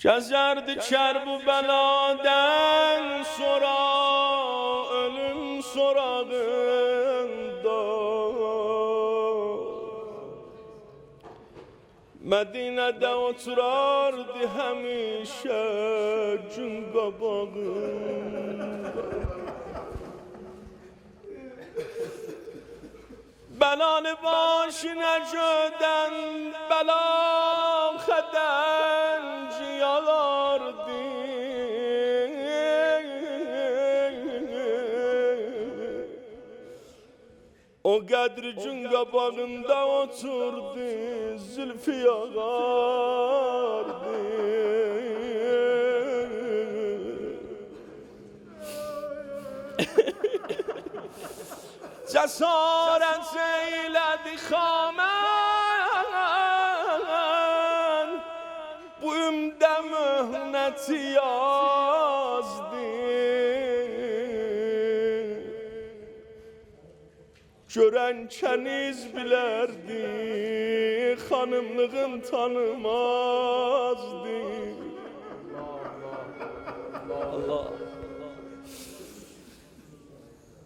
Gezerdi Kerbeladen sonra ölüm sorağında. Medine'de oturardı hemişe gün qabağında. Belanı başına göden bela xedenci yağardı. O qədri gün qabağında oturdu, zülfü yağardı. Cesaret eyledi xamen, bu ümdə mühnəti yazdı. Görən kəniz bilərdi, xanımlığın tanımazdı. Allah.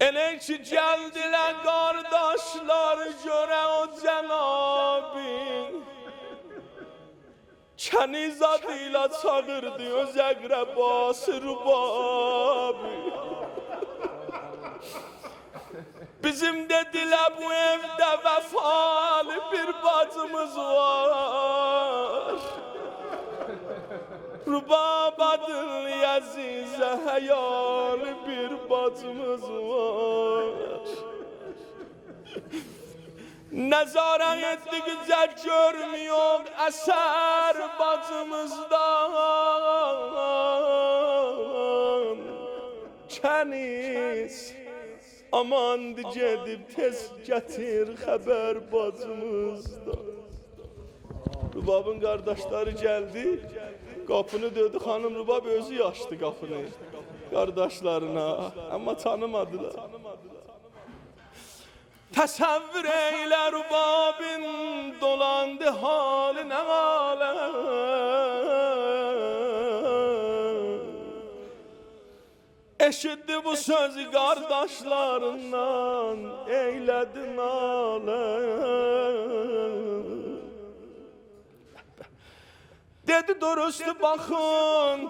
Elə ki gəldilər qardaşlar görə o cənabi, kəniz adıyla çağırdı öz əqrəbası Rubabi. Bizim dediler bu evde vefalı bir bacımız var. Rubab adlı Azize hayalı bir bacımız var. Nezaret ettikçe görmüyor eser bacımızdan. Kəniz aman gedib tez getir xəbər bacımızdan. Rubabın qardaşları gəldi, qapını döydü, xanım Rubab özü yaşdı qapını qardaşlarına, amma tanımadılar. Təsəvvür eylə Rubabin dolandı halinə aləm. Eşitdi bu sözü qardaşlarından, eylədi naləm. Dedi durustu baxın,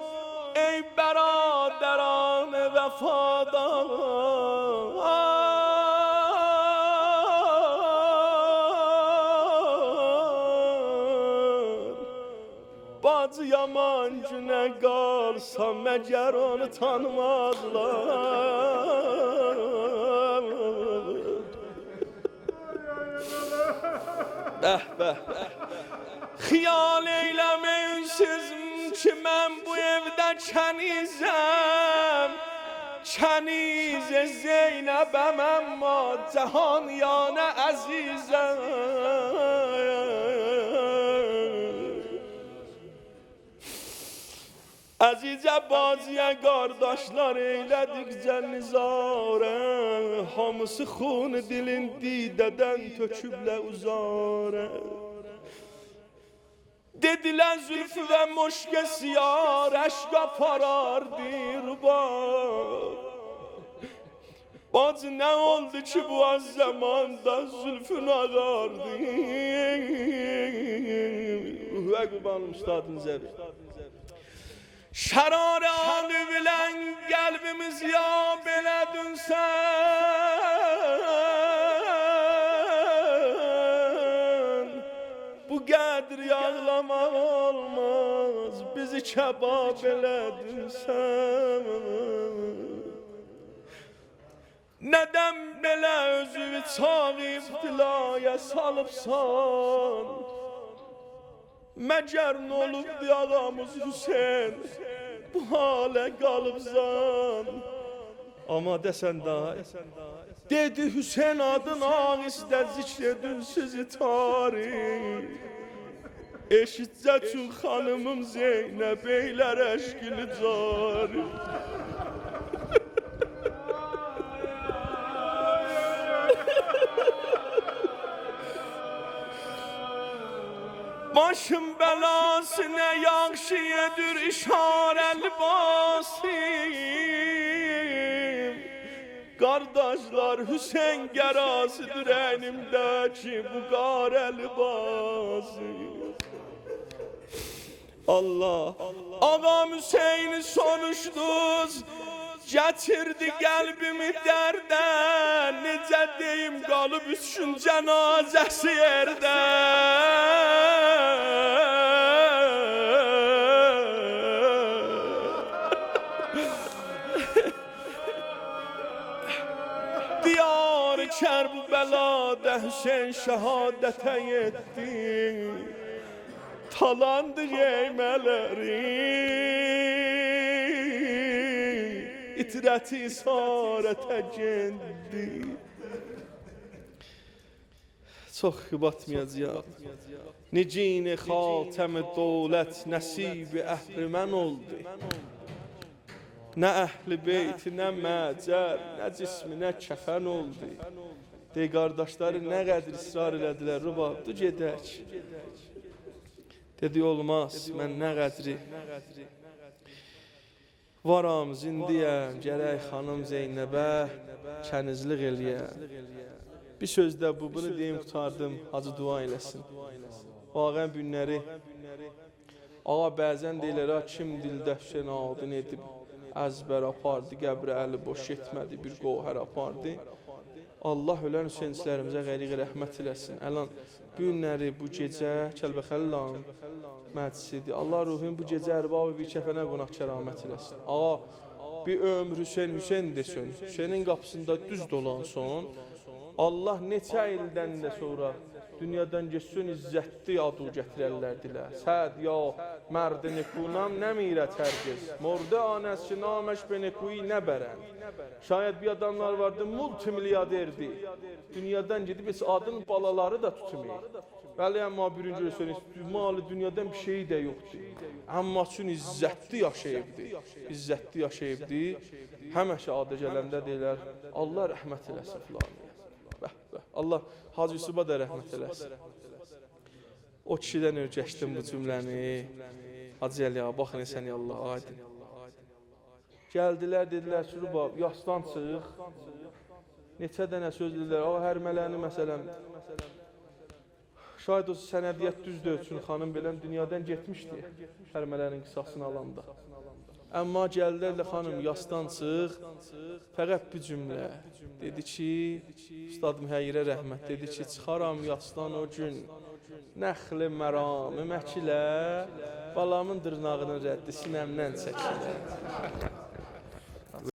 ey bəraderan vəfadan. Bacı yaman günə qalsa məgər onu tanımazlar. Bəh, bəh, bəh. Xiyal eyləməyin siz ki mən bu evdə kənizəm. Kəniz Zeynəbəm əmma cahan yanə əzizəm. Əzizə baziyə qardaşlar eylədikcə nizarə, hamısı xun dilin didədən töküblə uzarə. Dediler zülfü ve moşke siyar eşka parardı Rubab. Bacı ne oldu ki bu az zamanda zülfün ağardı. Ruhve kurbanım üstadın zevi. Şərarə anı bilən qəlbimiz ya belə dünsən. Bu qədr yağlamaq olmaz, bizi kebab elə dünsən. Nədən belə özünü çağıb dilaya salıbsan. Məgər nə olubdu ağamız Hüseyin, bu halə qalıbsan. Amma desən daha, dedi Hüseyin adın ağizdə zikr edin sizi tarih. Eşitcə çün xanımım Zeynəb eylər əşkili cari. Başım belasına yakşiyedir işarel basim. Kardeşler Hüseyin gerasıdır enimdeki bu karel basim. Allah, ağam Hüseyin'i soruşduz, getirdi kalbimi derden. Necə deyim qalıb üçün cənazəsi yerdə. Diyar Kərbəlada Hüseyin şəhadətə yetdi. Talandı yeymələri, itirəti isarətə geldi. Çox batmayacaq. Nicin xatəm-i dövlət nəsib-i əhrümən oldu. Nə əhl-i beyt, nə məcər, nə cismi, nə kəfən oldu. Dey qardaşları nə qədər israr elədilər, rubabdı gedək. Dedi olmaz, mən nə qədri varam, zindiyəm, gərək xanım Zeynəbə kənizlik eləyəm. Bir sözdə bunu deyim, qutardım, Hacı dua eləsin. Vaqən günləri, ağa bəzən deyilər, kim dildə Hüseyin adını edib, əzbər apardı, qəbrə əli boş etmədi, bir qohər apardı. Allah ölən Hüseyinçilərimizə qəliq rəhmət eləsin. Əlan, bu günləri, bu gecə Kəlbəxəllan məclisidir. Allah ruhun bu gecə ərbabı bir kəfənə qonaq kəramət eləsin. Ağa, bir ömür Hüseyin desin, Hüseynin qapısında düz dolan son, Allah neçə ildən də sonra dünyadan geçsin izzətli adu gətirərlər dilə. Səd ya mərd-i nekunam nəmirət hərgiz, mordə anəs ki naməş be nekuyi nəbərən. Şayət bir adamlar vardı, multimilyaderdi. Dünyadan gedib adın balaları da tutmayır. Bəli, amma birinci Hüseyin, malı dünyadan bir şey də yoxdur. Amma üçün izzətli yaşayıbdı. İzzətli yaşayıbdı. Həməşə adı gələndə deyilər, Allah rəhmət eləsin filanı. Allah Hacı Yusufa da rəhmət eləsin. O kişidən öyrəşdim bu cümləni. Hacı Əliya, baxın səni Allah aydın. Gəldilər, dedilər ki, rubab, yasdan çıx. Neçə dənə söz dedilər, o hərmələni məsələn. Şayad o sənədiyyət düzdür üçün xanım beləm dünyadan getmişdi. Hərmələrin qisasını alanda. Amma gəldilər xanım, yasdan çıx. Fəqət bir cümlə. Dedi ki, Üstad Mühəyyirə rəhmət, dedi ki, çıxaram yasdan o gün, nəxli məramı məkilə, balamın dırnağının rəddi sinəmdən çəkilə.